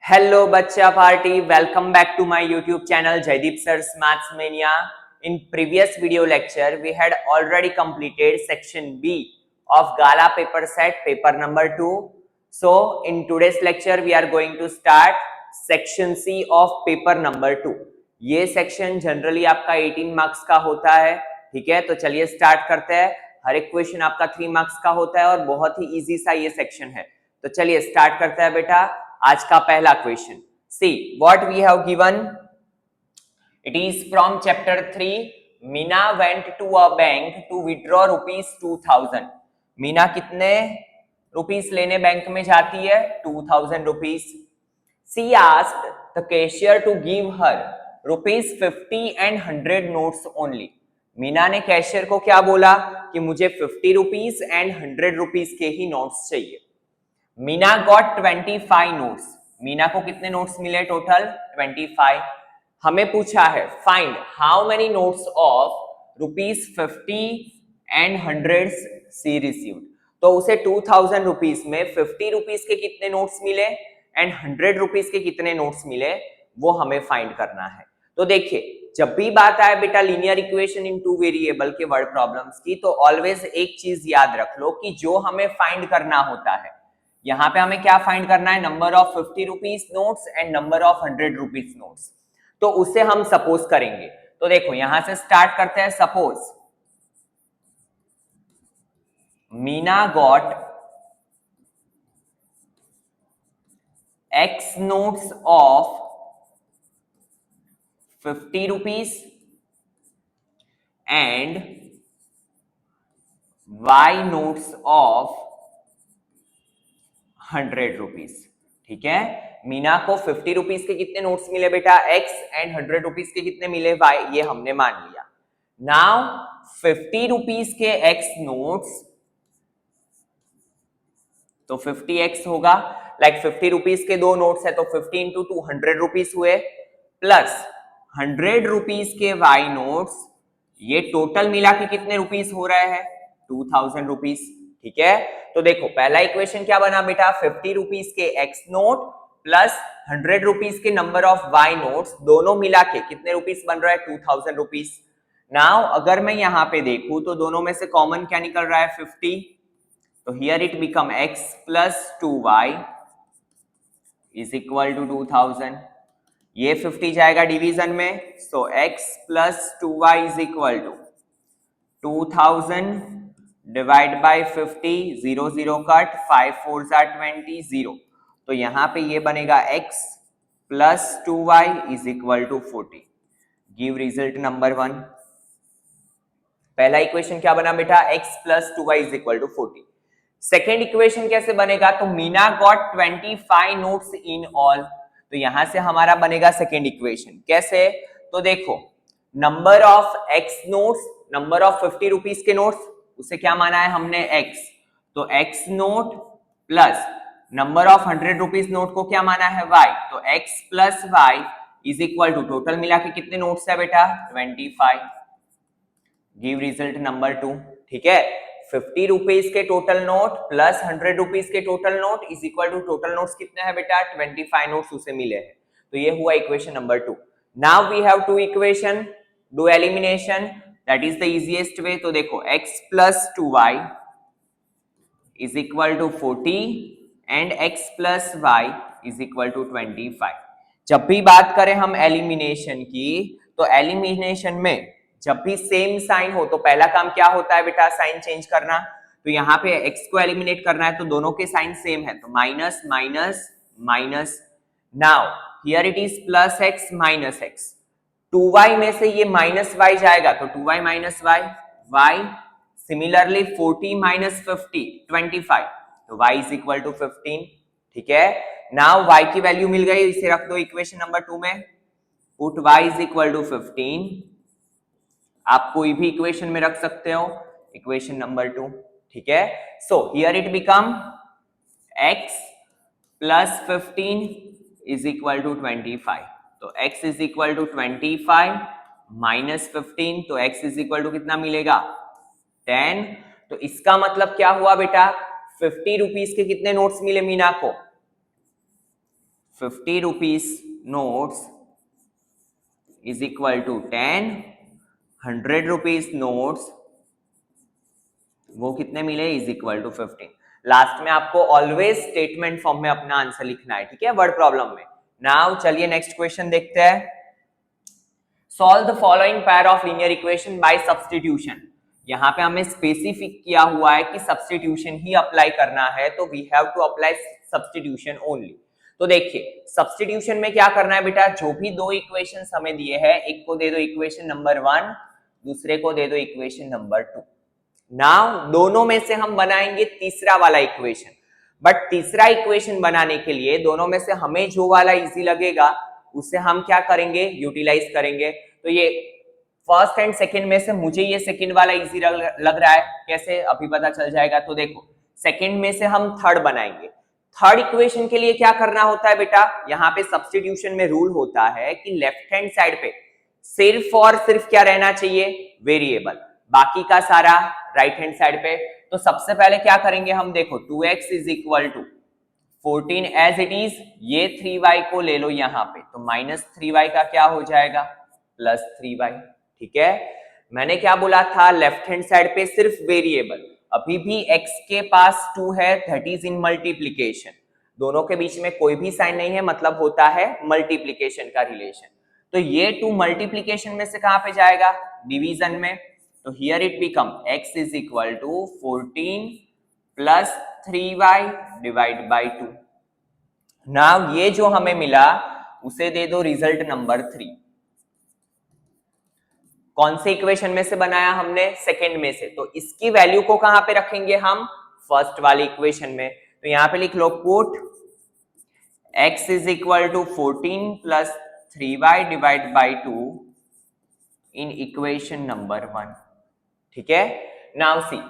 Hello Bachcha Party, welcome back to my YouTube channel Jaideep Sir's Maths Mania. In previous video lecture, we had already completed section B of Gala paper set, paper number 2. So in today's lecture, we are going to start section C of paper number 2. ये section generally आपका 18 marks का होता है, ठीक है? तो चलिए start करते हैं. हर एक क्वेश्चन आपका 3 marks का होता है और बहुत ही easy सा ये section है. तो चलिए start करते हैं बेटा. आज का पहला question. See what we have given. It is from chapter 3. Meena went to a bank to withdraw ₹2000. Meena कितने रुपीस लेने बैंक में जाती है? 2000 rupees. She asked the cashier to give her ₹50 and 100 notes only. Meena ने कैशियर को क्या बोला कि मुझे 50 रुपीस एंड 100 रुपीस के ही नोट्स चाहिए. Meena got 25 notes. मीना को कितने नोट्स मिले टोटल? 25. हमें पूछा है find how many notes of ₹50 and 100 she received. तो उसे 2000 रुपीस में 50 रुपीस के कितने नोट्स मिले एंड 100 रुपीस के कितने नोट्स मिले, वो हमें फाइंड करना है. तो देखिए, जब भी बात आए बेटा linear equation in two variable के वर्ड प्रॉब्लम्स की, तो ऑलवेज एक चीज याद रख लो कि जो हमें फाइंड करना होता है, यहां पे हमें क्या फाइंड करना है? Number of 50 rupees notes and number of 100 rupees notes. तो उसे हम सपोज करेंगे. तो देखो यहां से स्टार्ट करते हैं. Suppose Meena got X notes of 50 rupees and Y notes of 100 rupees. ठीक है, मीना को 50 रुपीस के कितने नोट्स मिले बेटा? X एंड 100 रुपीस के कितने मिले? Y. ये हमने मान लिया. नाउ 50 रुपीस के X नोट्स, तो 50X होगा. लाइक 50 रुपीस के दो नोट्स है तो 50 इंटू 2 100 रुपीस हुए, प्लस 100 रुपीस के Y नोट्स, ये टोटल मिला के कितने रुपीस हो रहे हैं? 2000 रुपीस. ठीक है, तो देखो पहला इक्वेशन क्या बना बेटा? 50 रुपीस के X नोट प्लस 100 रुपीस के नंबर ऑफ Y नोट्स, दोनों मिला के कितने रुपीस बन रहा है? 2000 रुपीस. नाउ अगर मैं यहां पे देखूं तो दोनों में से कॉमन क्या निकल रहा है? 50. तो here it become X plus 2Y is equal to 2000. ये 50 जाएगा डिवीजन में, so X plus 2Y is equal to 2000 divide by 50. 0 0 cut, 5 4 20 0. तो यहां पे ये बनेगा X plus 2Y is equal to 40. Give result number 1. पहला इक्वेशन क्या बना बेटा? X plus 2Y is equal to 40. Second equation कैसे बनेगा? तो Meena got 25 notes in all. तो यहां से हमारा बनेगा सेकेंड इक्वेशन. कैसे? तो देखो number of X notes, number of 50 rupees के नोट्स, उसे क्या माना है हमने? X. तो X note plus number of 100 rupees note को क्या माना है? Y. तो X plus Y is equal to total मिला के कितने नोट्स है बेटा? 25. Give result number 2. ठीक है, 50 रुपीस के टोटल नोट प्लस 100 रुपीस के total note is equal to total notes कितने हैं बेटा? 25 नोट्स उसे मिले हैं. तो ये हुआ equation number 2. Now we have two equation. Do elimination, that is the easiest way. तो देखो X plus 2Y is equal to 40 and X plus Y is equal to 25. जब भी बात करें हम एलिमिनेशन की, तो एलिमिनेशन में जब भी सेम साइन हो तो पहला काम क्या होता है बेटा? साइन चेंज करना. तो यहाँ पे X को एलिमिनेट करना है तो दोनों के साइन सेम है, तो minus minus minus. Now here it is plus X minus X. 2Y में से ये माइनस Y जाएगा तो 2Y minus Y. Similarly 40 minus 50 25. तो Y इज इक्वल टू 15. ठीक है, नाउ Y की वैल्यू मिल गई, इसे रख दो इक्वेशन नंबर 2 में. Put Y is equal to 15. आप कोई भी इक्वेशन में रख सकते हो, इक्वेशन नंबर 2. ठीक है, so here it become X plus 15 is equal to 25. तो X is equal to 25 minus 15, तो X इज इक्वल टू कितना मिलेगा? 10. तो इसका मतलब क्या हुआ बेटा? 50 रुपीस के कितने नोट्स मिले मीना को? 50 rupees notes is equal to 10, 100 rupees notes वो कितने मिले इज इक्वल टू 15। लास्ट में आपको ऑलवेज स्टेटमेंट फॉर्म में अपना आंसर लिखना है, ठीक है, वर्ड प्रॉब्लम में। नाउ चलिए नेक्स्ट क्वेश्चन देखते हैं। Solve the following pair of linear equation by substitution. यहाँ पे हमें स्पेसिफिक किया हुआ है कि सब्स्टिट्यूशन ही अप्लाई करना है, तो we have to apply substitution only. तो देखिए सब्स्टिट्यूशन में क्या करना है बेटा, जो भी दो इक्वेशंस हमें दिए हैं, एक को दे दो इक्वेशन नंबर 1, दूसरे को दे दो इक्वेशन नंबर 2। नाउ दोनों में से हम बनाएंगे तीसरा वाला इक्वेशन, बट तीसरा इक्वेशन बनाने के लिए दोनों में से हमें जो वाला इजी लगेगा उसे हम क्या करेंगे, यूटिलाइज करेंगे। तो ये फर्स्ट एंड सेकंड में से मुझे ये सेकंड वाला इजी लग रहा है, कैसे अभी पता चल जाएगा। तो देखो सेकंड में से हम थर्ड बनाएंगे। थर्ड इक्वेशन के लिए क्या करना होता है बेटा, यहाँ पे सब्स्टिट्यूशन में रूल होता है कि लेफ्ट हैंड साइड पे सिर्फ और सिर्फ क्या रहना चाहिए, वेरिएबल, बाकी का सारा राइट हैंड साइड पे। तो सबसे पहले क्या करेंगे हम, देखो 2x is equal to 14 as it is, ये 3y को ले लो यहाँ पे, तो -3y का क्या हो जाएगा, +3y, ठीक है। मैंने क्या बोला था, लेफ्ट हैंड साइड पे सिर्फ वेरिएबल, अभी भी x के पास 2 है, दैट इज इन मल्टीप्लीकेशन, दोनों के बीच में कोई भी साइन नहीं है, मतलब होता है मल्टीप्लीकेशन का रिलेशन। तो ये 2 मल्टीप्लीकेशन में से कहां पे जाएगा, डिवीजन में। तो here it become x is equal to 14 plus 3y divide by 2। Now ये जो हमें मिला उसे दे दो रिजल्ट नंबर 3। कौन से इक्वेशन में से बनाया हमने, सेकंड में से, तो इसकी वैल्यू को कहां पे रखेंगे हम, फर्स्ट वाली इक्वेशन में। तो यहां पे लिख लो put x is equal to 14 plus 3y divide by 2 in equation number 1, ठीक है। Now see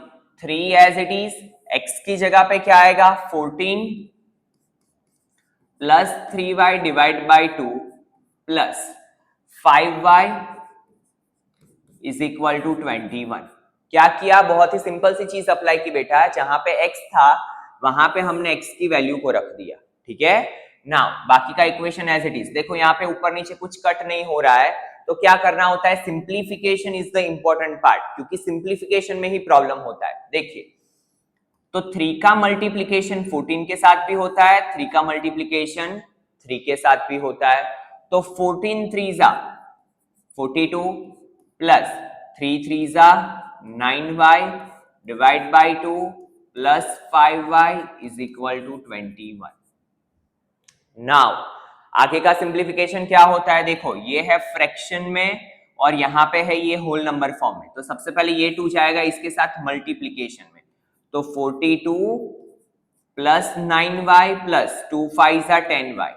3 as it is, x की जगह पे क्या आएगा, 14 plus 3y divide by 2 plus 5y is equal to 21। क्या किया, बहुत ही सिंपल सी चीज अप्लाई की बेटा, जहां पे x था वहां पे हमने x की वैल्यू को रख दिया, ठीक है। नाउ बाकी का इक्वेशन एज इट इज, देखो यहाँ पे ऊपर नीचे कुछ कट नहीं हो रहा है, तो क्या करना होता है, simplification is the important part, क्योंकि सिंप्लीफिकेशन में ही प्रॉब्लम होता है। देखिए तो 3 का मल्टीप्लीकेशन 14 के साथ भी होता है, 3 का मल्टीप्लीकेशन 3 के साथ भी होता है। तो 14 3 जा 42 प्लस 3 3 जा 9y divide by 2 plus 5y is equal to 21। Now आगे का सिंप्लीफिकेशन क्या होता है, देखो ये है फ्रैक्शन में और यहाँ पे है ये होल नंबर फॉर्म में। तो सबसे पहले ये 2 जाएगा इसके साथ मल्टीप्लीकेशन में, तो 42 प्लस 9y प्लस 2 5 जा 10y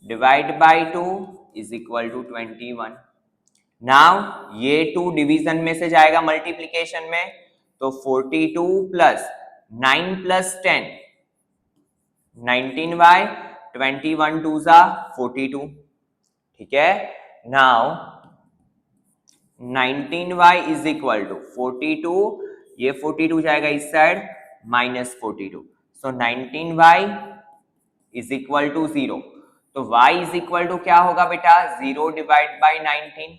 divide by 2 is equal to 21। Now ये 2 डिवीजन में से जाएगा मल्टीप्लीकेशन में, तो 42 प्लस 9 प्लस 10 19y 21 2 जा 42, ठीक है। Now 19y is equal to 42, ये 42 जाएगा इस side -42, so 19y is equal to 0। तो y इज इक्वल टू क्या होगा बेटा, 0 डिवाइड बाई 19,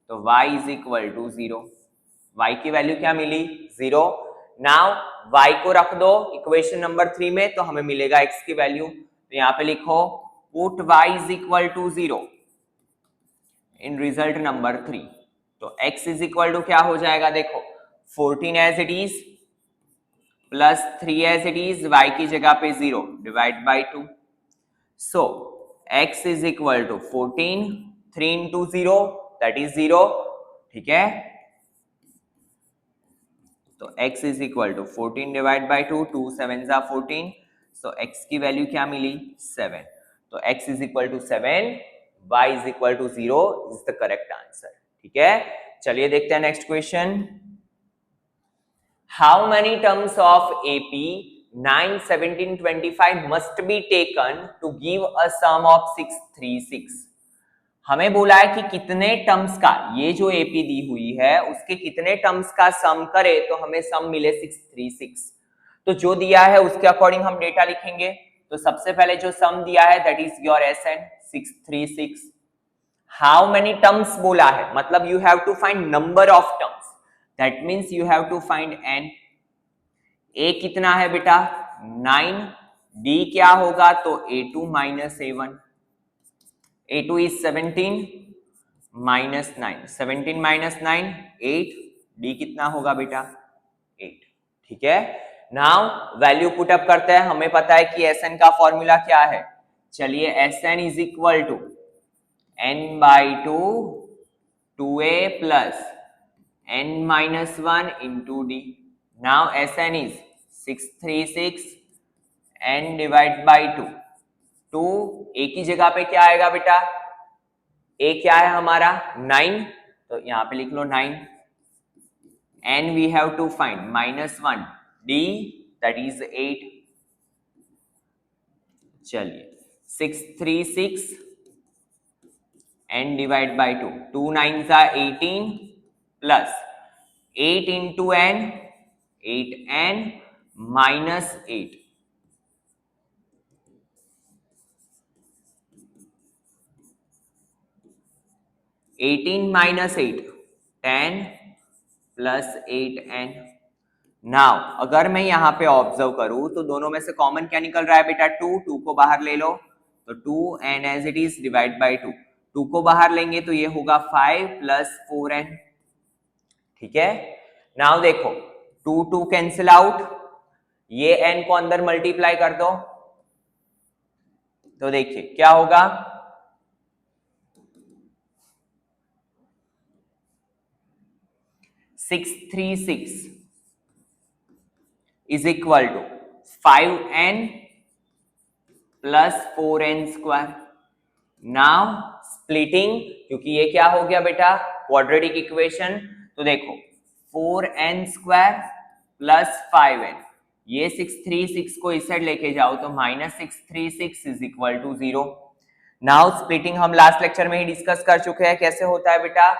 तो y is equal to 0। y की वैल्यू क्या मिली, 0। नाउ y को रख दो इक्वेशन नंबर 3 में, तो हमें मिलेगा x की वैल्यू। तो यहां पे लिखो put y is equal to 0 in result number 3। तो x इज इक्वल टू क्या हो जाएगा, देखो 14 as it is plus 3 as it is, y की जगह पे 0 divide by 2, so x is equal to 14 3 into 0 that is 0, ठीक है। तो x is equal to 14 divide by 2, 2 7 जा 14, सो x की वैल्यू क्या मिली, 7। तो x is equal to 7, y is equal to 0 is the correct answer, ठीक है। चलिए देखते हैं next question. How many terms of AP 9 17 25 must be taken to give a sum of 636। हमें बोला है कि कितने टर्म्स का, ये जो AP दी हुई है उसके कितने टर्म्स का सम करे तो हमें सम मिले 636। तो जो दिया है उसके अकॉर्डिंग हम डेटा लिखेंगे। तो सबसे पहले जो सम दिया है that is your SN 636। How many terms बोला है, मतलब you have to find number of terms, that means you have to find n। a कितना है बेटा 9, d क्या होगा तो a2 minus a1, a2 is 17 minus 9, 17 minus 9 8, d कितना होगा बेटा 8। ठीक है, नाउ वैल्यू पुट अप करते हैं। हमें पता है कि Sn का फॉर्मूला क्या है, चलिए Sn is equal to n/2 2a plus n minus 1 into d। Now Sn is 636 n divided by 2। 2 a की जगह पे क्या आएगा बेटा, a क्या है हमारा 9, तो यहां पे लिख लो 9। n we have to find minus 1 d that is 8। चलिए 636 n divided by 2, 2 9s are 18 plus 8 into n 8n minus 8। 18 minus 8 10 plus 8n। Now अगर मैं यहां पे ऑब्जर्व करूं तो दोनों में से कॉमन क्या निकल रहा है बेटा 2, 2 को बाहर ले लो तो 2n as it is divide by 2, 2 को बाहर लेंगे तो ये होगा 5 प्लस 4n। ठीक है, नाउ देखो 2 2 कैंसिल आउट, ये n को अंदर मल्टीप्लाई कर दो तो देखिए क्या होगा 636 is equal to 5n plus 4n square. Now splitting, क्योंकि ये क्या हो गया बेटा क्वाड्रेटिक इक्वेशन, तो देखो 4n स्क्वायर प्लस 5n, ये 636 को इस साइड लेके जाओ तो minus 636 is equal to 0। Now splitting हम लास्ट लेक्चर में ही डिस्कस कर चुके हैं कैसे होता है बेटा,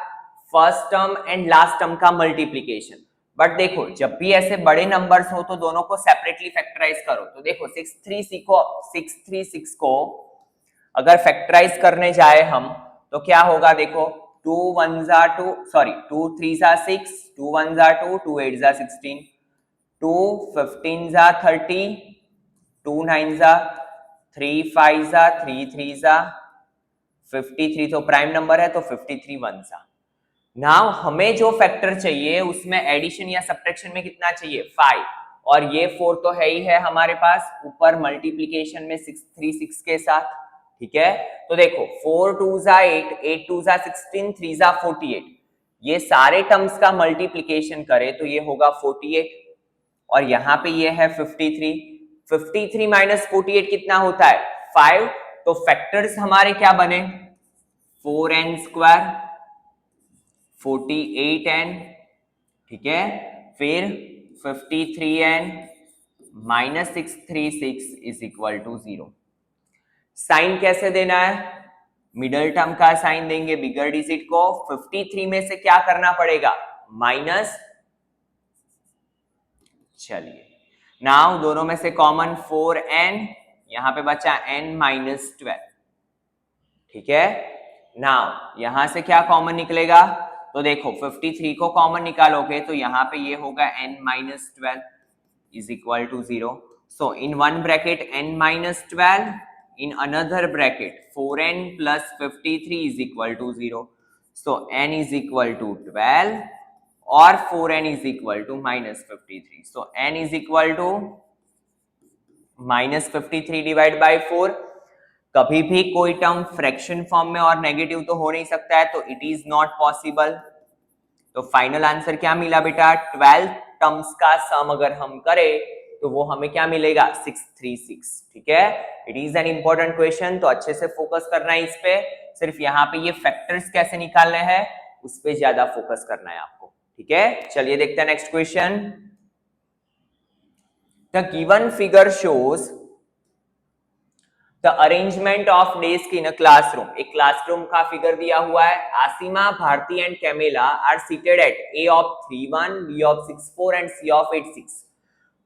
first term and last term का मल्टीप्लीकेशन। बट देखो जब भी ऐसे बड़े नंबर्स हो तो दोनों को सेपरेटली फैक्टराइज करो। तो देखो 636 को अगर फैक्टराइज करने जाए हम तो क्या होगा, देखो 2 1 2 सॉरी 2 3 6, 2 1 2, 2 8 16, 2 15 30, 2 9 3 5 3 3 53, तो प्राइम नंबर है तो 53 1 नाउ हमें जो फैक्टर चाहिए उसमें एडिशन या सब्ट्रैक्शन में कितना चाहिए 5, और ये 4 तो है ही है हमारे पास ऊपर मल्टीप्लिकेशन में 636 के साथ। ठीक है, तो देखो 4 2 8, 8 2 16, 3 48, ये सारे टर्म्स का मल्टीप्लिकेशन करे तो ये होगा 48, और यहाँ पे ये है 53। 53 माइनस 48 कितना होता है 5, तो फैक्टर्स हमारे क्या बने 4n स्क्वायर 48n, ठीक है, फिर 53n minus 636 is equal to 0। Sign कैसे देना है, मिडल टर्म का साइन देंगे बिगर डिजिट को, 53 में से क्या करना पड़ेगा माइनस, चलिए नाउ दोनों में से कॉमन 4n, यहां पे बचा n माइनस 12। ठीक है, नाउ यहां से क्या कॉमन निकलेगा, तो देखो 53 को कॉमन निकालोगे तो यहां पे ये होगा n minus 12 is equal to 0। So in one bracket n minus 12, in another bracket 4n plus 53 is equal to 0। So n is equal to 12 और 4n is equal to minus 53। So n is equal to minus 53 divide by 4। कभी भी कोई term fraction form में और negative तो हो नहीं सकता है, तो इट इज नॉट पॉसिबल। तो फाइनल आंसर क्या मिला बेटा, 12 टर्म्स का सम अगर हम करें तो वो हमें क्या मिलेगा 636। ठीक है, it is an important question, तो अच्छे से फोकस करना है इस पे, सिर्फ यहाँ पे ये फैक्टर्स कैसे निकालने हैं उस पे ज्यादा फोकस करना है आपको। ठीक है, चलिए देखते हैं next question. The given figure shows the arrangement of desk in a classroom. एक क्लासरूम का फिगर दिया हुआ है। Asima, Bharti and Camella are seated at A of 3 1, B of 6 4 and C of 8 6।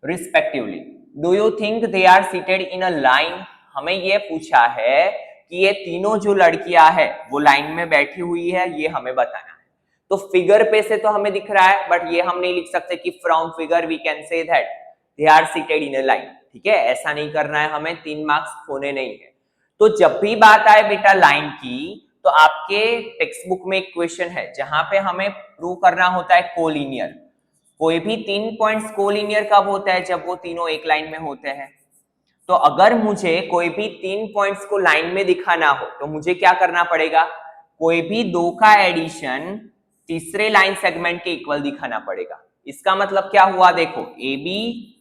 Respectively. Do you think they are seated in a line? हमें ये पूछा है कि ये तीनों जो लड़कियां हैं वो लाइन में बैठी हुई है, ये हमें बताना है। तो फिगर पे से तो हमें दिख रहा है, बट ये हम नहीं लिख सकते कि from figure we can say that they are seated in a line. ठीक है, ऐसा नहीं करना है हमें, 3 मार्क्स खोने नहीं है। तो जब भी बात आए बेटा लाइन की, तो आपके टेक्स्ट बुक में एक क्वेश्चन है जहां पे हमें प्रूव करना होता है कोलिनियर। कोई भी 3 पॉइंट्स कोलिनियर कब होता है? जब वो तीनों एक लाइन में होते हैं। तो अगर मुझे कोई भी 3 पॉइंट्स को लाइन में दिखाना हो तो मुझे क्या करना पड़ेगा? कोई भी 2 का एडिशन तीसरे लाइन सेगमेंट के इक्वल दिखाना पड़ेगा। इसका मतलब क्या हुआ? देखो, A B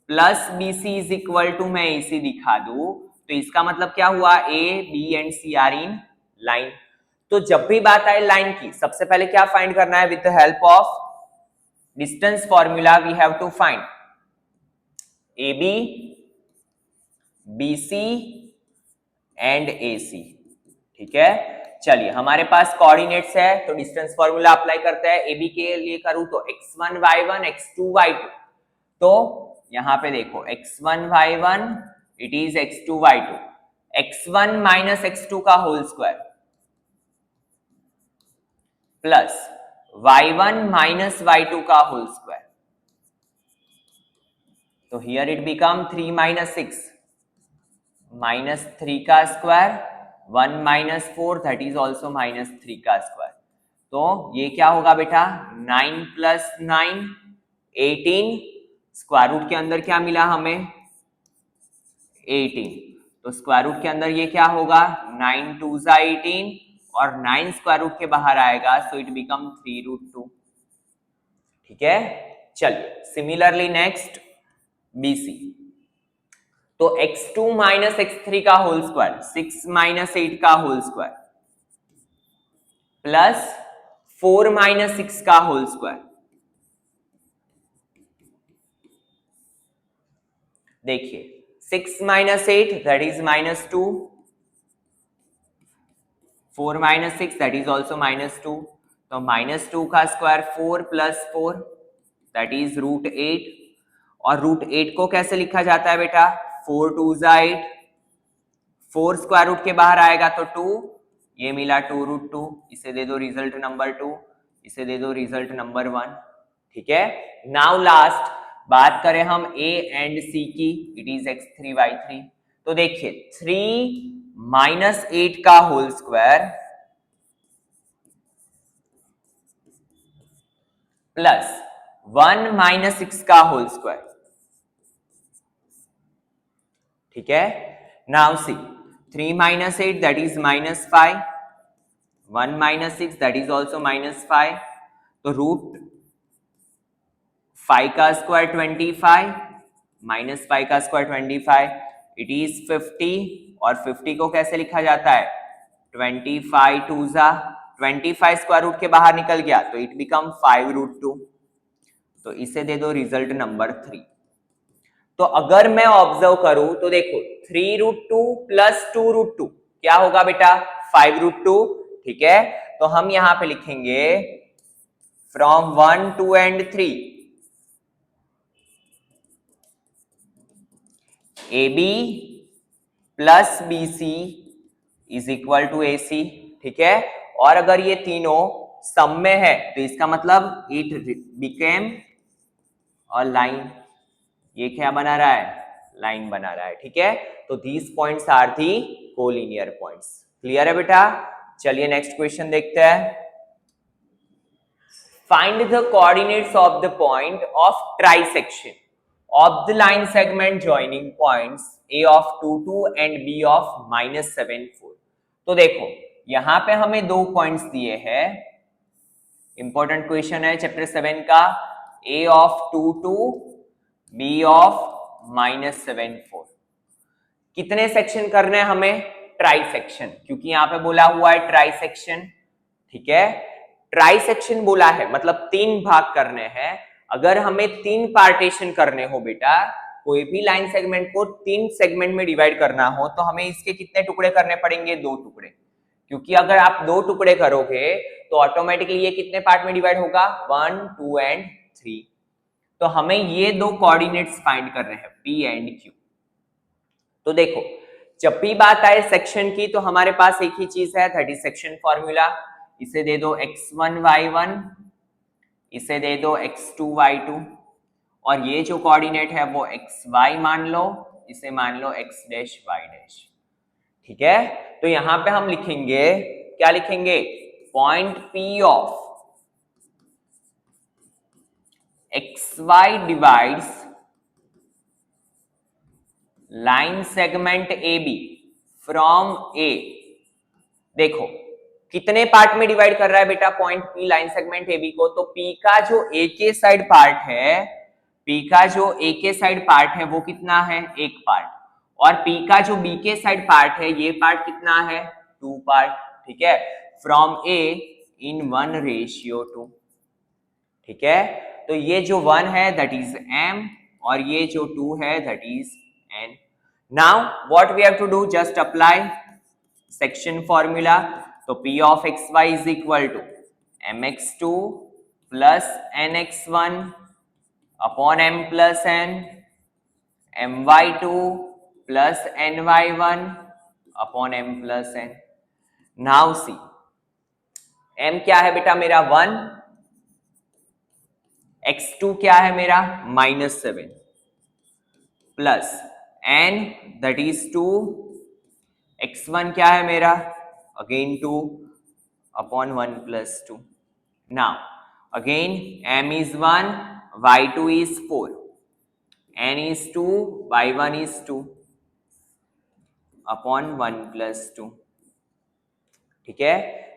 plus B C is equal to, मैं इसी दिखा दूं तो इसका मतलब क्या हुआ? A B and C are in line. तो जब भी बात आए लाइन की, सबसे पहले क्या फाइंड करना है? With the help of distance formula we have to find A B BC and AC। ठीक है, चलिए हमारे पास कोऑर्डिनेट्स है तो डिस्टेंस फॉर्मूला अप्लाई करते हैं। AB के लिए करूं तो x1 y1 x2 y2। तो यहां पे देखो x1 y1 it is x2 y2, x1 minus x2 का whole square plus y1 minus y2 का होल स्क्वायर। तो here it become 3 minus 6 minus 3 का square, 1 minus 4 that is also minus 3 का square. तो ये क्या होगा बेटा? 9 प्लस 9 18, स्क्वायर रूट के अंदर क्या मिला हमें? 18। तो स्क्वायर रूट के अंदर ये क्या होगा? 9 2 जा 18 और 9 स्क्वायर रूट के बाहर आएगा, सो इट बिकम 3 रूट 2। ठीक है, चलिए सिमिलरली नेक्स्ट BC। तो x2 माइनस x3 का होल स्क्वायर, 6 माइनस 8 का होल स्क्वायर प्लस 4 माइनस 6 का होल स्क्वायर। देखिए 6 minus 8 that is minus 2, 4 minus 6 that is also minus 2। तो माइनस 2 का square 4 plus 4 that is root 8। और रूट 8 को कैसे लिखा जाता है बेटा? 4 2 जा 8, 4 स्क्वायर रूट के बाहर आएगा तो 2, ये मिला 2 रूट 2, इसे दे दो रिजल्ट नंबर 2, इसे दे दो रिजल्ट नंबर 1। ठीक है, नाउ लास्ट बात करें हम A एंड C की, इट इज x3 y3। तो देखिए 3 माइनस 8 का होल स्क्वायर प्लस 1 माइनस 6 का होल स्क्वायर। ठीक है, now see 3 minus 8 that is minus 5, 1 minus 6 that is also minus 5। तो रूट 5 का स्क्वायर 25 माइनस 5 का स्क्वायर 25, इट इज 50। और 50 को कैसे लिखा जाता है? 25 2 जा 25 स्क्वायर रूट के बाहर निकल गया तो इट बिकम 5 रूट 2। तो इसे दे दो रिजल्ट नंबर 3। तो अगर मैं ऑब्जर्व करूं तो देखो 3 रूट 2 प्लस 2 रूट 2 क्या होगा बेटा? 5 रूट 2। ठीक है, तो हम यहां पे लिखेंगे from 1 2 and 3 AB plus BC is equal to AC। ठीक है, और अगर ये तीनों सम में है तो इसका मतलब इट बिकेम अ लाइन। ये क्या बना रहा है? लाइन बना रहा है। ठीक है, तो these points are the collinear points. Clear है बेटा? चलिए नेक्स्ट क्वेश्चन देखते हैं। Find the coordinates of the point of trisection of the line segment joining points A of 2 2 and B of -7 4। तो देखो यहां पे हमें 2 पॉइंट्स दिए हैं, इंपॉर्टेंट क्वेश्चन है चैप्टर 7 का। A of 2 2 B of -7 4। कितने सेक्शन करने हैं हमें? ट्राई सेक्शन, क्योंकि यहां पे बोला हुआ है ट्राई सेक्शन। ठीक है, ट्राई सेक्शन बोला है मतलब 3 भाग करने हैं। अगर हमें 3 पार्टीशन करने हो बेटा, कोई भी लाइन सेगमेंट को 3 सेगमेंट में डिवाइड करना हो तो हमें इसके कितने टुकड़े करने पड़ेंगे? 2 टुकड़े। क्योंकि अगर आप 2 टुकड़े करोगे तो ऑटोमेटिकली ये कितने पार्ट में डिवाइड होगा? 1 2 एंड 3। तो हमें ये दो कोऑर्डिनेट्स फाइंड कर रहे हैं P एंड Q। तो देखो जब भी बात आए सेक्शन की तो हमारे पास एक ही चीज है, दैट इज सेक्शन फॉर्मूला। इसे दे दो x1 y1, इसे दे दो x2 y2, और ये जो कोऑर्डिनेट है वो xy मान लो, इसे मान लो x डैश y डैश। ठीक है, तो यहां पे हम लिखेंगे, क्या लिखेंगे, point P of xy divides line segment AB from A। देखो कितने पार्ट में डिवाइड कर रहा है बेटा point P line segment AB को, तो P का जो A के साइड पार्ट है, P का जो A के साइड पार्ट है वो कितना है, एक पार्ट, और P का जो B के साइड पार्ट है ये पार्ट कितना है, 2 पार्ट। ठीक है, फ्रॉम A इन 1:2। ठीक है, तो ये जो 1 है दैट इज M, और ये जो 2 है that is N। Now what we have to do, just apply section formula. तो P of xy is equal to mx2 plus nx1 upon m plus n, my2 plus ny1 upon m plus n। Now see m क्या है बेटा मेरा 1, x2 क्या है मेरा -7, plus n that is 2, x1 क्या है मेरा again 2 upon 1 plus 2। Now again m is 1, y2 is 4, n is 2, y1 is 2 upon 1 plus 2। ठीक है,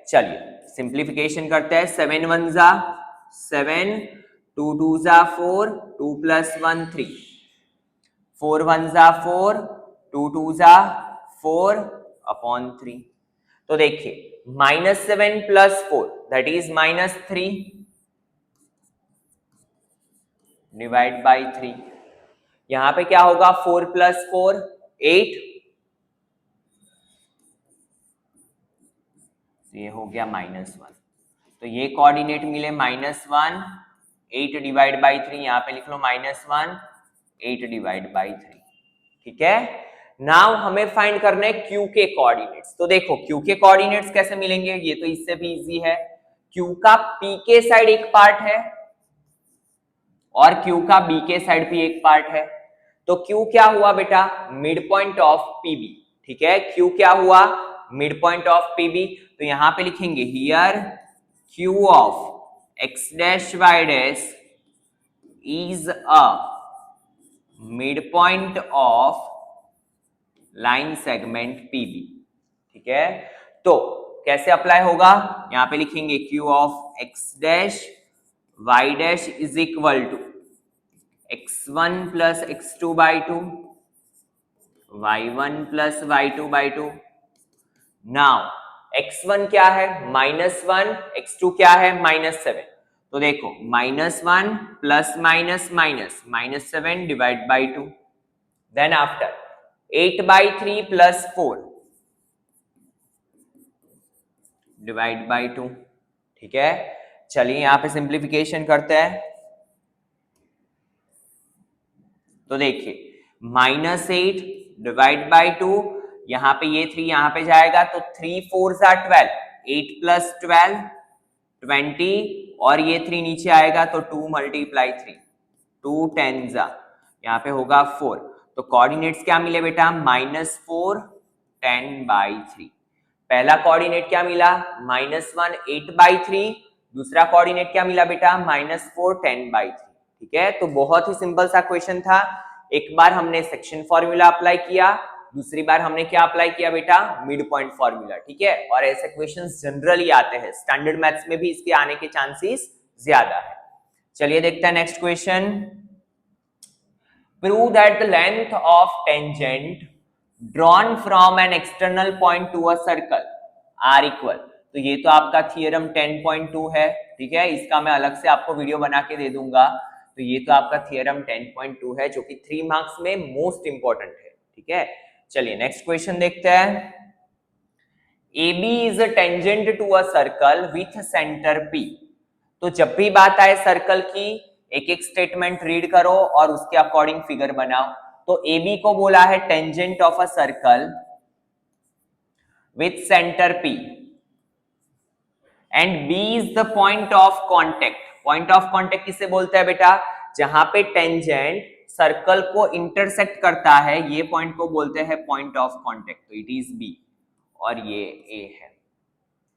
चलिए सिंप्लीफिकेशन करते हैं। 7 1 जा 7, 2 2 जा 4, 2 प्लस 1 3, 4 1 जा 4, 2 2 जा 4 अपॉन 3। तो देखिए -7 plus 4 that is -3 divide by 3। यहां पे क्या होगा, 4 प्लस 4 8, ये हो गया -1। तो ये कोऑर्डिनेट मिले -1, 8 डिवाइड बाई 3, यहां पे लिख लो -1 8 डिवाइड बाई 3। ठीक है, नाउ हमें फाइंड करने हैं Q के कोऑर्डिनेट्स। तो देखो Q के कोऑर्डिनेट्स कैसे मिलेंगे, ये तो इससे भी इजी है। Q का P के साइड एक पार्ट है और Q का B के साइड भी एक पार्ट है। तो Q क्या हुआ बेटा, मिड पॉइंट ऑफ PB। ठीक है, Q क्या हुआ, मिड पॉइंट ऑफ PB। तो यहां पे लिखेंगे here Q of x dash y dash is a mid point of line segment PB। ठीक है, तो कैसे अप्लाई होगा, यहां पे लिखेंगे Q of x dash y dash is equal to x1 plus x2 by 2, y1 plus y2 by 2। Now x1 क्या है -1, x2 क्या है -7। तो देखो -1 plus minus minus -7 divide by 2। Then after 8 by 3 plus 4 divide by 2। ठीक है, चलिए यहां पे सिंप्लीफिकेशन करते हैं। तो देखिए -8 डिवाइड बाई 2, यहां पे ये 3 यहां पे जाएगा तो 3 4 जा 12, 8 प्लस 12 20, और ये 3 नीचे आएगा तो 2 मल्टीप्लाई 3, 2 10 जा, यहाँ पे होगा 4। तो कोऑर्डिनेट्स क्या मिले बेटा, -4 10 बाई 3। पहला कोऑर्डिनेट क्या मिला, -1 8 बाई 3, दूसरा कोऑर्डिनेट क्या मिला बेटा, -4 10 बाई 3। ठीक है, तो बहुत ही सिंपल सा क्वेश्चन था। एक बार हमने सेक्शन फॉर्मूला अप्लाई किया, दूसरी बार हमने क्या अप्लाई किया बेटा, मिड पॉइंट फॉर्मूला। ठीक है, और ऐसे क्वेश्चंस जनरली आते हैं, स्टैंडर्ड मैथ्स में भी इसके आने के चांसेस ज्यादा है। चलिए देखते हैं next question. Prove that the length of tangent drawn from an external point to a circle are equal. तो ये तो आपका थियरम 10.2 है। ठीक है, इसका मैं अलग से आपको वीडियो बना के दे दूंगा। तो ये तो आपका थियरम 10.2 है जो कि 3 मार्क्स में मोस्ट इंपॉर्टेंट है। ठीक है, चलिए नेक्स्ट क्वेश्चन देखते हैं। AB is a tangent to a circle with centre P। तो जब भी बात आए सर्कल की, एक एक स्टेटमेंट रीड करो और उसके अकॉर्डिंग फिगर बनाओ। तो ए बी को बोला है tangent of a circle with centre P and B is the point of contact. Point of contact किसे बोलते हैं बेटा? जहां पे टेंजेंट सर्कल को इंटरसेक्ट करता है, ये पॉइंट को बोलते हैं पॉइंट ऑफ कॉन्टेक्ट। तो इट इज B और ये A है।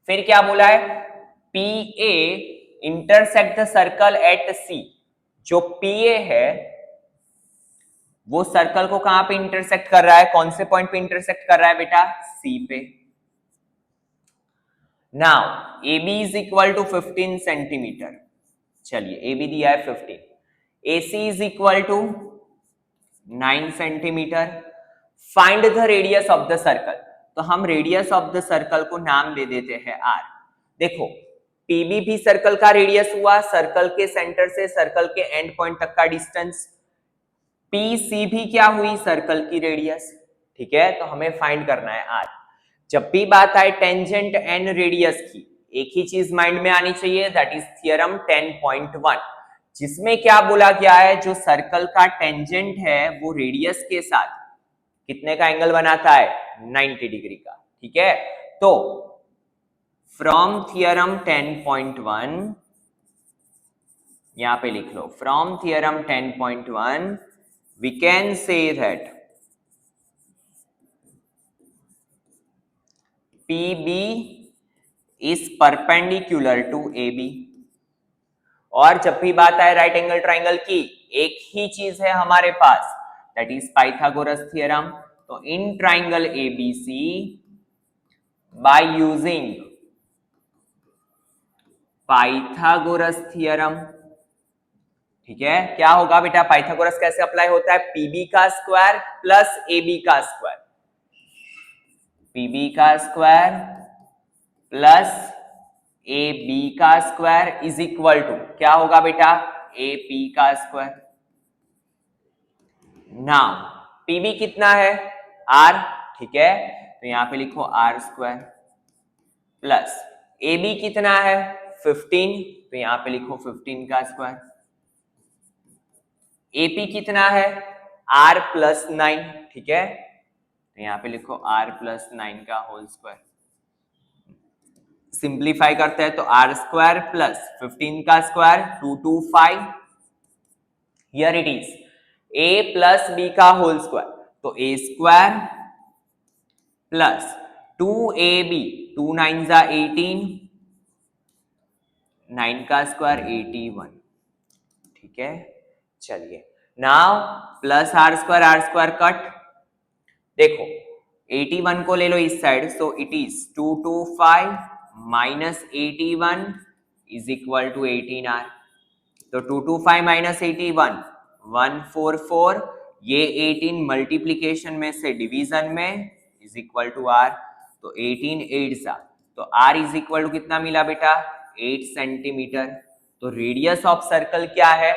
फिर क्या बोला है? PA intersect the circle eight C। जो PA है वो सर्कल को कहां पे इंटरसेक्ट कर रहा है? कौन से पॉइंट पे इंटरसेक्ट कर रहा है बेटा? C पे। Now AB is equal to 15 centimetre. चलिए AB दिया है 15, AC is equal to 9 centimetre. Find the radius of the circle. तो हम रेडियस ऑफ द सर्कल को नाम दे देते हैं R। देखो PB भी सर्कल का रेडियस हुआ, सर्कल के सेंटर से सर्कल के एंड पॉइंट तक का डिस्टेंस। PC भी क्या हुई? सर्कल की रेडियस। ठीक है, तो हमें फाइंड करना है R। जब भी बात आए टेंजेंट एंड रेडियस की, एक ही चीज माइंड में आनी चाहिए, दैट इज थ्योरम 10.1, जिसमें क्या बोला गया है? जो सर्कल का टेंजेंट है वो रेडियस के साथ कितने का एंगल बनाता है? 90 डिग्री का। ठीक है, तो फ्रॉम थ्योरम 10.1 यहां पे लिख लो, from theorem 10.1 we can say that PB is perpendicular to AB। और जब भी बात आए राइट एंगल ट्राइंगल की, एक ही चीज है हमारे पास, दैट इज पाइथागोरस थ्योरम। तो in triangle ABC by using Pythagoras theorem, ठीक है, क्या होगा बेटा? पाइथागोरस कैसे अप्लाई होता है? PB का स्क्वायर प्लस AB का स्क्वायर, PB का स्क्वायर प्लस AB का स्क्वायर इज इक्वल टू क्या होगा बेटा? AP का स्क्वायर। नाउ PB कितना है? R। ठीक है, तो यहां पे लिखो R स्क्वायर प्लस AB कितना है? 15, तो यहां पे लिखो 15 का स्क्वायर। AP कितना है? R plus 9। ठीक है, तो यहां पे लिखो R प्लस 9 का होल स्क्वायर। सिंप्लीफाई करते हैं तो R स्क्वायर प्लस 15 का square 225, here it is A plus B का होल स्क्वायर, तो A स्क्वायर प्लस 2AB, 2 9 जा 18, 9 का स्क्वायर 81। ठीक है, चलिए now plus R square cut. देखो 81 को ले लो इस side, so it is 225 minus 81 is equal to 18R। तो 225 माइनस 81 144, ये 18 मल्टीप्लीकेशन में से डिवीजन में इज इक्वल टू R। तो 18 8 सा, तो R इज इक्वल टू कितना मिला बेटा? 8 सेंटीमीटर। तो रेडियस ऑफ सर्कल क्या है?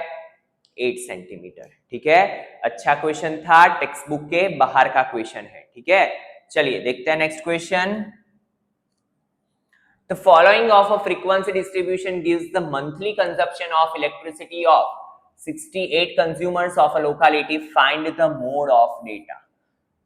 8 सेंटीमीटर। ठीक है, अच्छा क्वेश्चन था, टेक्स्ट बुक के बाहर का क्वेश्चन है। ठीक है, चलिए देखते हैं next question. The following of a frequency distribution gives the monthly consumption of electricity of 68 consumers of a locality. Find the mode of data.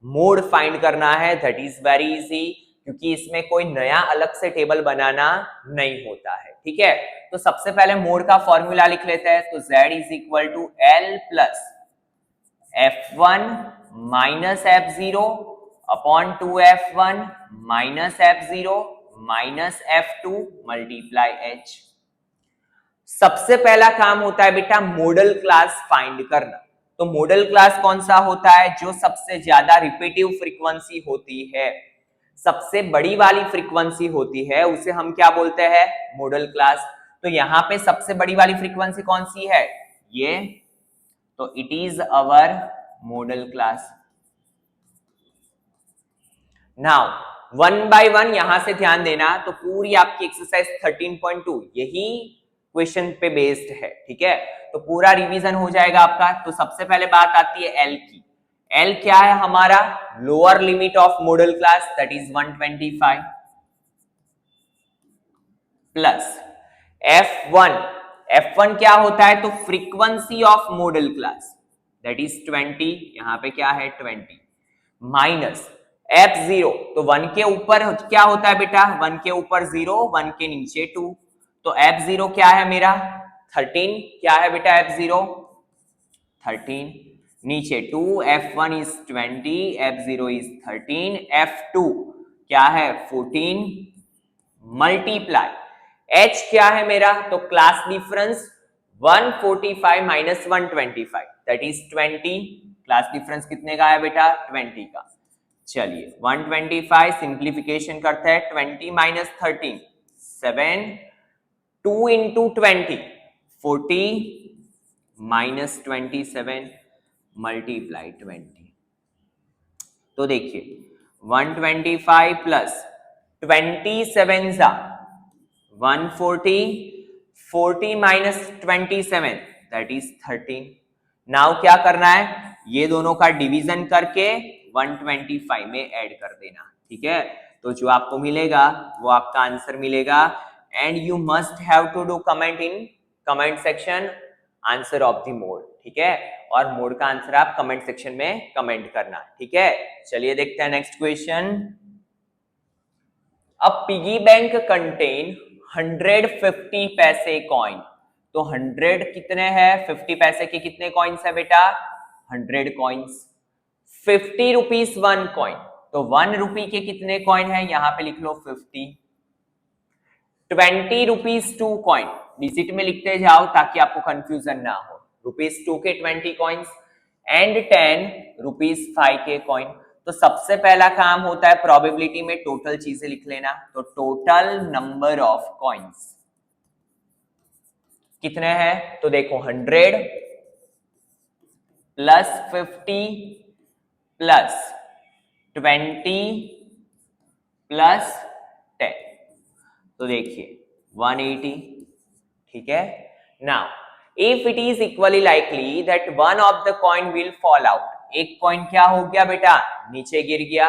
Mode find करना है, दैट इज वेरी इजी, क्योंकि इसमें कोई नया अलग से टेबल बनाना नहीं होता है। ठीक है, तो सबसे पहले मोड का फॉर्मूला लिख लेते हैं। तो Z is equal to L plus F1 minus F0 upon 2F1 minus F0 minus F2 multiply H। सबसे पहला काम होता है बेटा मॉडल क्लास फाइंड करना। तो मॉडल क्लास कौन सा होता है? जो सबसे ज्यादा रिपीटिव फ्रीक्वेंसी होती है, सबसे बड़ी वाली फ्रीक्वेंसी होती है, उसे हम क्या बोलते हैं? Model class. तो यहां पे सबसे बड़ी वाली फ्रीक्वेंसी कौन सी है? ये, तो it is our model class. Now one by one यहां से ध्यान देना, तो पूरी आपकी एक्सरसाइज 13.2 यही क्वेश्चन पे बेस्ड है। ठीक है, तो पूरा रिवीजन हो जाएगा आपका। तो सबसे पहले बात आती है L की। L क्या है हमारा? Lower limit of model class, that is 125 plus F1। F1 क्या होता है, तो frequency of model class that is 20, यहां पे क्या है 20 माइनस F0, तो 1 के ऊपर क्या होता है बेटा, 1 के ऊपर 0, 1 के नीचे 2, तो F0 क्या है मेरा 13, क्या है बेटा F0 13, नीचे 2, F1 is 20, F0 is 13, F2 क्या है 14 मल्टीप्लाई H क्या है मेरा, तो class difference 145 minus 125 that is 20, class difference कितने का है बेटा 20 का। चलिए 125 सिंप्लीफिकेशन करते हैं, 20 माइनस 13 7, 2 इंटू 20 40 माइनस 27 मल्टीप्लाई 20, तो देखिए 125 प्लस 27 सा 140, 40 माइनस 27 दैट इज 13। नाउ क्या करना है, ये दोनों का डिवीजन करके 125 में ऐड कर देना, ठीक है। तो जो आपको मिलेगा वो आपका आंसर मिलेगा, and you must have to do comment in comment section answer of the mode, ठीक है। और मोड का आंसर आप कमेंट सेक्शन में कमेंट करना, ठीक है। चलिए देखते हैं नेक्स्ट क्वेश्चन। अब पिगी बैंक कंटेन 150 पैसे कॉइन, तो 100 कितने हैं, 50 पैसे के कितने कॉइन्स है बेटा 100 कॉइन्स, 50 रुपीज 1 कॉइन, तो 1 रुपी के कितने कॉइन है, यहां पे लिख लो 50, 20 रुपीज 2 कॉइन, डिजिट में लिखते जाओ ताकि आपको कंफ्यूजन ना हो, रुपीज 2 के 20 कॉइन्स एंड 10 रुपीज 5 के कॉइन। तो सबसे पहला काम होता है प्रोबेबिलिटी में टोटल चीजें लिख लेना, तो टोटल नंबर ऑफ कॉइन्स कितने हैं, तो देखो 100 प्लस 50 प्लस 20 प्लस 10, तो देखिए 180, ठीक है। Now if it is equally likely that one of the coin will fall out, एक कॉइन क्या हो गया बेटा नीचे गिर गया,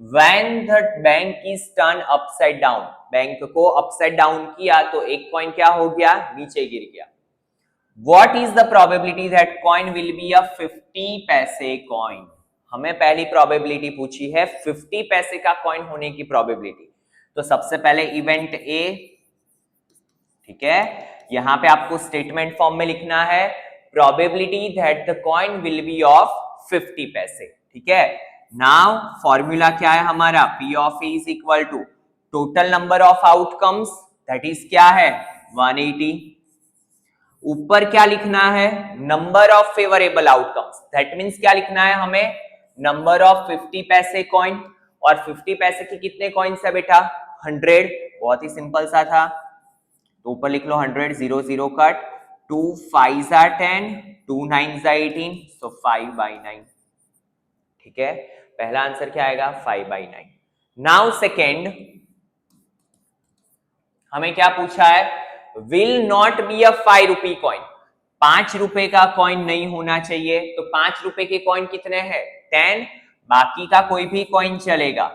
when the bank is turn upside down, bank को अपसाइड डाउन किया तो एक कॉइन क्या हो गया नीचे गिर गया, what is the probability that coin will be अ 50 पैसे कॉइन, हमें पहली प्रोबेबिलिटी पूछी है 50 पैसे का कॉइन होने की प्रोबेबिलिटी। तो सबसे पहले इवेंट ए, ठीक है, यहां पे आपको स्टेटमेंट फॉर्म में लिखना है probability that the coin will be of 50 पैसे, ठीक है। नाउ फॉर्मूला क्या है हमारा, P of A is equal to total number of outcomes that is क्या है 180, ऊपर क्या लिखना है number of favourable outcomes, that means क्या लिखना है हमें नंबर ऑफ 50 पैसे कॉइन, और 50 पैसे के कितने कॉइन्स है बेटा 100, बहुत ही सिंपल सा था, तो ऊपर लिख लो 100 0 0 कट, 2 5 are 10, 2 9 are 18, so 5/9, ठीक है। पहला आंसर क्या आएगा 5/9। नाउ सेकेंड हमें क्या पूछा है, will not be a 5 rupee coin, 5 रुपए का कॉइन नहीं होना चाहिए, तो 5 रुपए के कॉइन कितने हैं 10, बाकी का कोई भी कॉइन चलेगा,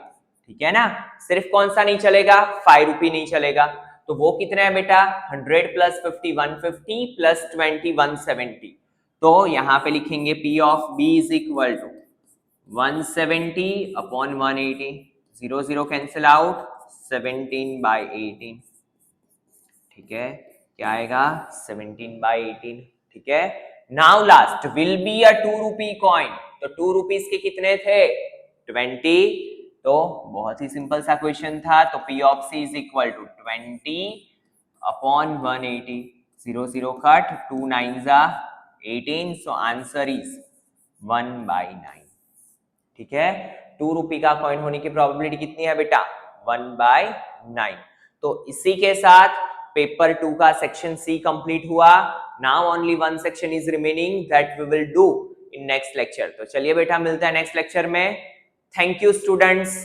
ठीक है ना, सिर्फ कौन सा नहीं चलेगा 5 रुपी नहीं चलेगा, तो वो कितने हैं बेटा 100 प्लस 50 150 प्लस 20 170, तो यहां पे लिखेंगे P of B is equal to 170 upon 180, 0 0 cancel out, 17/18, ठीक है, क्या आएगा 17/18, ठीक है। Now last will be a 2 rupee coin, तो 2 रुपीज के कितने थे 20, तो बहुत ही सिंपल सा क्वेश्चन था, तो P of C is equal to 20 upon 180, 0 0 cut, 2 9s are 18, so answer is 1/9, ठीक है। 2 रुपी का कॉइन होने की प्रोबेबिलिटी कितनी है बेटा 1/9। तो इसी के साथ पेपर 2 का सेक्शन C कंप्लीट हुआ। Now only one section is remaining that we will do in next lecture. तो चलिए बेटा मिलते हैं नेक्स्ट लेक्चर में। Thank you students.